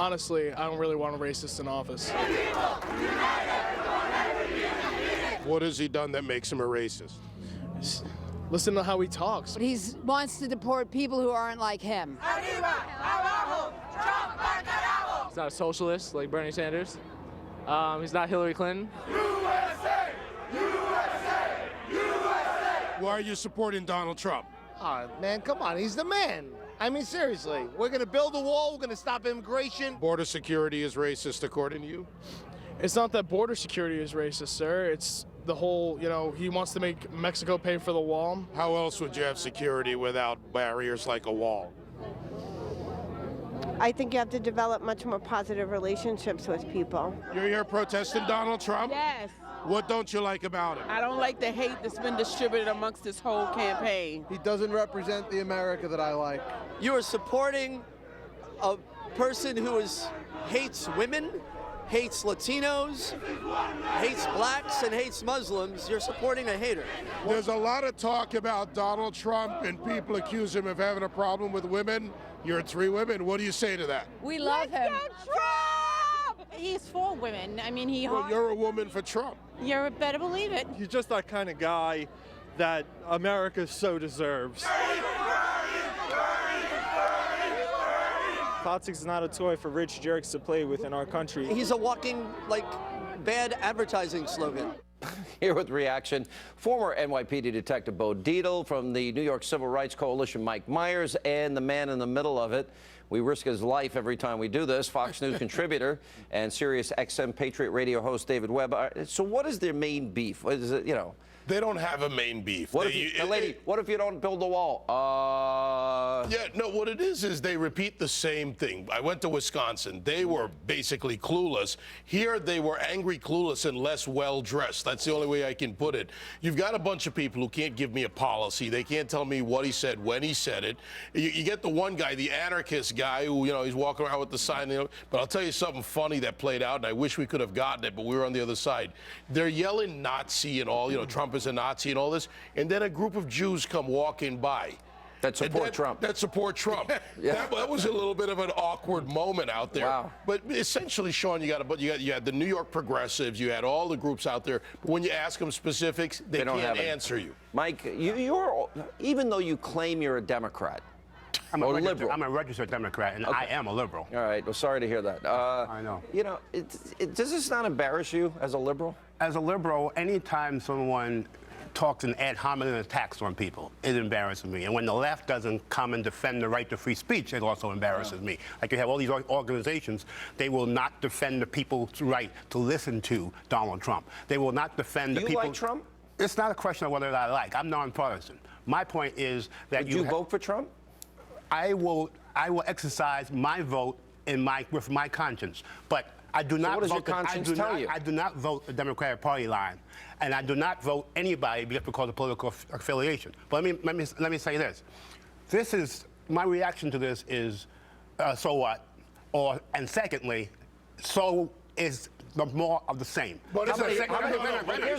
honestly, I don't really want a racist in office. What has he done that makes him a racist? Listen to how he talks. He wants to deport people who aren't like him. He's not a socialist like Bernie Sanders. He's not Hillary Clinton. USA! USA! USA! Why are you supporting Donald Trump? Oh, man, come on. He's the man. I mean, seriously. We're going to build a wall. We're going to stop immigration. Border security is racist, according to you? It's not that border security is racist, sir. It's the whole, he wants to make Mexico pay for the wall. How else would you have security without barriers like a wall? I think you have to develop much more positive relationships with people. You're here protesting Donald Trump? Yes. What don't you like about him? I don't like the hate that's been distributed amongst this whole campaign. He doesn't represent the America that I like. You are supporting a person who hates women, hates Latinos, hates blacks, and hates Muslims. You're supporting a hater. There's a lot of talk about Donald Trump, and people accuse him of having a problem with women. You're 3 women. What do you say to that? We love him. Trump! He's for women. I mean, Well, you're a woman for Trump. You better believe it. He's just that kind of guy that America so deserves. Politics is not a toy for rich jerks to play with in our country. He's a walking, bad advertising slogan. Here with reaction, former NYPD Detective Bo Deitl, from the New York Civil Rights Coalition, Mike Meyers, and the man in the middle of it. We risk his life every time we do this, Fox News contributor and Sirius XM Patriot Radio host David Webb. So what is their main beef? What is it, They don't have a main beef. What if you don't build the wall? Yeah, no, what it is they repeat the same thing. I went to Wisconsin. They were basically clueless. Here, they were angry, clueless, and less well-dressed. That's the only way I can put it. You've got a bunch of people who can't give me a policy. They can't tell me what he said, when he said it. You get the one guy, the anarchist guy, who, he's walking around with the sign. But I'll tell you something funny that played out, and I wish we could have gotten it, but we were on the other side. They're yelling Nazi and all, Trump is a Nazi and all this, and then a group of Jews come walking by. That support Trump. That support Trump. Yeah. That was a little bit of an awkward moment out there. Wow. But essentially, Sean, you had the New York progressives, you had all the groups out there. But when you ask them specifics, they can't answer you. Mike, you're even though you claim you're a Democrat. I'm a registered Democrat, and I am a liberal. All right. Well, sorry to hear that. I know. Does this not embarrass you as a liberal? As a liberal, anytime someone talks an ad hominem attacks on people, it embarrasses me. And when the left doesn't come and defend the right to free speech, it also embarrasses me. Like you have all these organizations, they will not defend the people's right to listen to Donald Trump. They will not defend the people. You like Trump? It's not a question of whether I like. I'm nonpartisan. My point is that Would you vote for Trump? I will exercise my vote with my conscience, but I do not vote. I do not vote the Democratic Party line, and I do not vote anybody just because of political affiliation. But let me say this: this is my reaction to this is so what, and secondly, so is the more of the same. Here's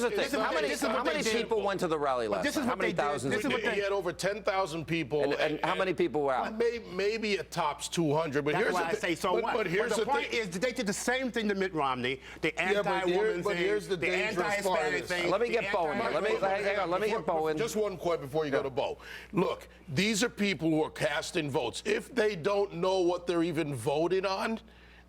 the thing. How many people went to the rally last night? How many thousands? He had over 10,000 people. And how many people were out? Maybe it tops 200. But here's I say so what. But here's the point is they did the same thing to Mitt Romney, the anti-woman thing, the anti-Hispanic thing. Let me get Bo in here. Hang on. Let me get Bo in. Just one point before you go to Bo. Look, these are people who are casting votes. If they don't know what they're even voting on,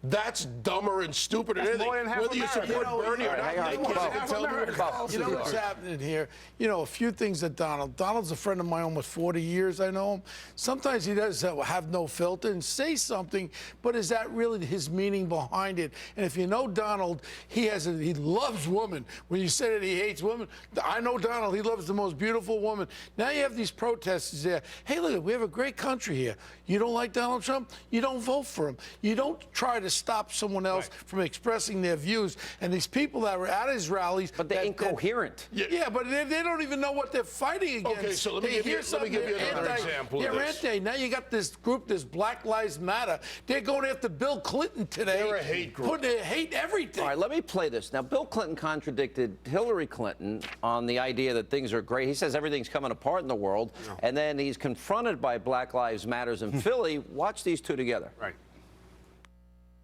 that's dumber and stupider than anything. Whether you support Bernie or not, they can't tell me what. You know what's happening here? A few things that Donald's a friend of mine, almost 40 years I know him. Sometimes he does have no filter and say something, but is that really his meaning behind it? And if you know Donald, he loves women. When you say that he hates women, I know Donald, he loves the most beautiful woman. Now you have these protesters there. Hey, look, we have a great country here. You don't like Donald Trump? You don't vote for him. You don't try to stop someone else from expressing their views. And these people that were at his rallies, but they're incoherent. Yeah, but they don't even know what they're fighting against. Okay, so let me give you another example of this. Now you got this group, this Black Lives Matter. They're going after Bill Clinton today. They're a hate group. They hate everything. All right, let me play this. Now, Bill Clinton contradicted Hillary Clinton on the idea that things are great. He says everything's coming apart in the world, and then he's confronted by Black Lives Matters in Philly. Watch these two together. Right.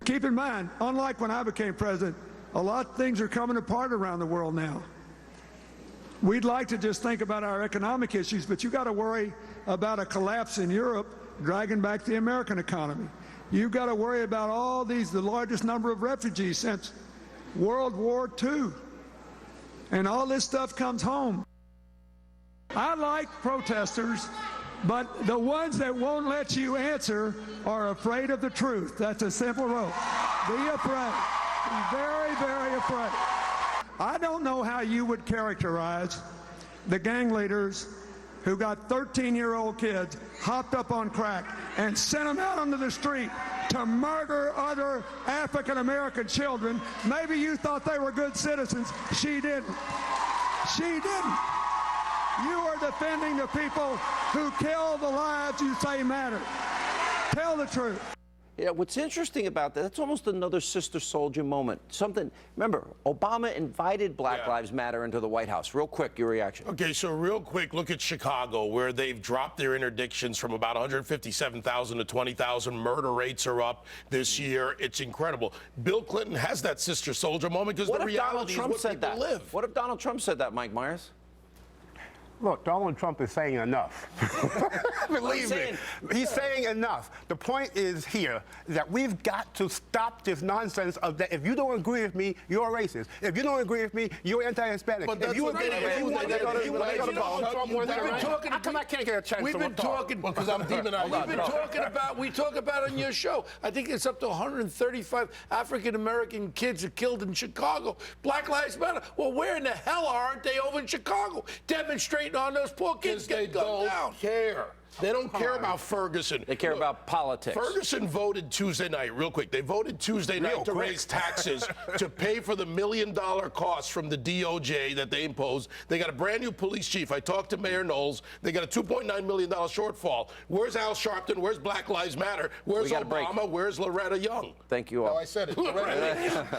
Keep in mind, unlike when I became president, a lot of things are coming apart around the world now. We'd like to just think about our economic issues, but you got to worry about a collapse in Europe dragging back the American economy. You've got to worry about all these, the largest number of refugees since World War II. And all this stuff comes home. I like protesters, but the ones that won't let you answer are afraid of the truth. That's a simple rule. Be afraid. Be very, very afraid. I don't know how you would characterize the gang leaders who got 13-year-old kids hopped up on crack and sent them out onto the street to murder other African-American children. Maybe you thought they were good citizens. She didn't. She didn't. You are defending the people who kill the lives you say matter. Tell the truth. Yeah, what's interesting about that, that's almost another sister soldier moment. Something, remember, Obama invited Black Lives Matter into the White House. Real quick, your reaction. Okay, so real quick, look at Chicago, where they've dropped their interdictions from about 157,000 to 20,000. Murder rates are up this year. It's incredible. Bill Clinton has that sister soldier moment because the reality is what people live. What if Donald Trump said that, Mike Meyers? Look, Donald Trump is saying enough. Believe me, he's saying enough. The point is here that we've got to stop this nonsense of that. If you don't agree with me, you're a racist. If you don't agree with me, you're anti-Hispanic. But that's if you what how come I can't get a chance? We've been talking because I'm demonized. We talk about it on your show. I think it's up to 135 African-American kids are killed in Chicago. Black Lives Matter. Well, where in the hell aren't they over in Chicago demonstrating on those poor kids they getting gunned down? don't care. They don't care about Ferguson. They care about politics. Ferguson voted Tuesday night, real quick. They voted Tuesday night to raise taxes to pay for the $1 million costs from the DOJ that they imposed. They got a brand new police chief. I talked to Mayor Knowles. They got a $2.9 million shortfall. Where's Al Sharpton? Where's Black Lives Matter? Where's Obama? Where's Loretta Young? Thank you all. Oh, I said it. Loretta.